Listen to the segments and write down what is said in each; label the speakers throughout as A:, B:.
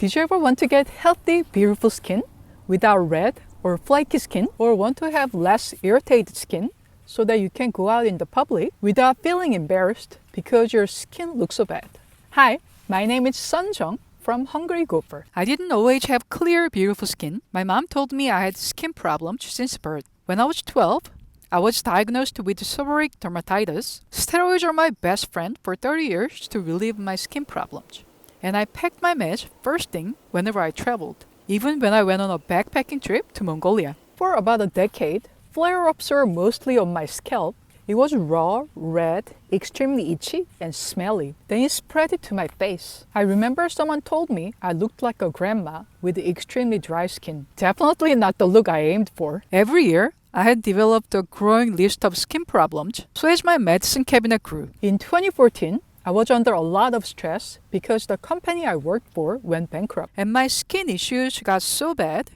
A: Did you ever want to get healthy, beautiful skin without red or flaky skin, or want to have less irritated skin so that you can go out in the public without feeling embarrassed because your skin looks so bad? Hi, my name is Sun Jung from Hungry Gopher. I didn't always have clear, beautiful skin. My mom told me I had skin problems since birth. When I was 12, I was diagnosed with seborrheic dermatitis. Steroids are my best friend for 30 years to relieve my skin problems. And I packed my meds first thing whenever I traveled, even when I went on a backpacking trip to Mongolia. For about a decade, flare-ups were mostly on my scalp. It was raw, red, extremely itchy, and smelly. Then it spread it to my face. I remember someone told me I looked like a grandma with extremely dry skin. Definitely not the look I aimed for. Every year, I had developed a growing list of skin problems, so as my medicine cabinet grew. In 2014, I was under a lot of stress because the company I worked for went bankrupt. And my skin issues got so bad,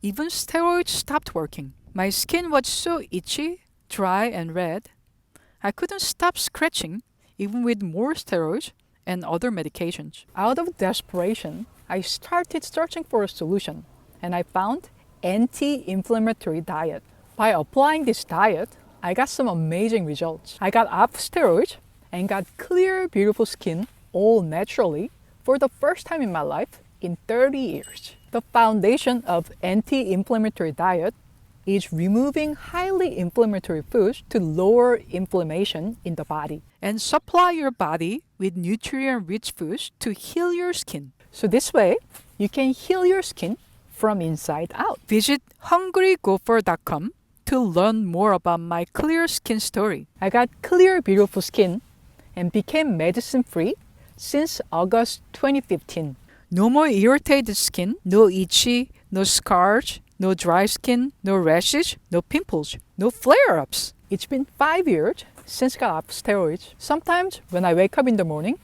A: even steroids stopped working. My skin was so itchy, dry, and red, I couldn't stop scratching, even with more steroids and other medications. Out of desperation, I started searching for a solution, and I found anti-inflammatory diet. By applying this diet, I got some amazing results. I got off steroids and got clear, beautiful skin all naturally for the first time in my life in 30 years. The foundation of anti-inflammatory diet is removing highly inflammatory foods to lower inflammation in the body and supply your body with nutrient-rich foods to heal your skin. So this way, you can heal your skin from inside out. Visit hungrygopher.com to learn more about my clear skin story. I got clear, beautiful skin and became medicine-free since August 2015. No more irritated skin, no itchy, no scars, no dry skin, no rashes, no pimples, no flare-ups. It's been 5 years since I got off steroids. Sometimes when I wake up in the morning,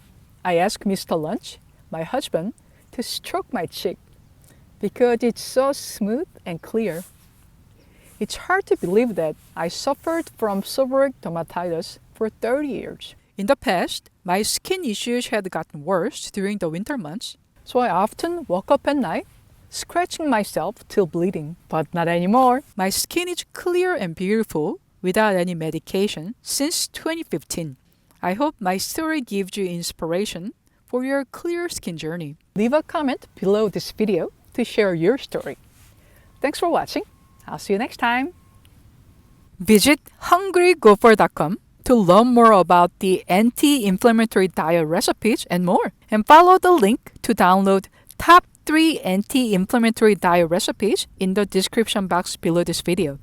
A: I ask Mr. Lunch, my husband, to stroke my cheek because it's so smooth and clear. It's hard to believe that I suffered from seborrheic dermatitis for 30 years. In the past, my skin issues had gotten worse during the winter months, so I often woke up at night scratching myself till bleeding. But not anymore. My skin is clear and beautiful without any medication since 2015. I hope my story gives you inspiration for your clear skin journey. Leave a comment below this video to share your story. Thanks for watching. I'll see you next time. Visit hungrygopher.com to learn more about the anti-inflammatory diet recipes and more. And follow the link to download top 3 anti-inflammatory diet recipes in the description box below this video.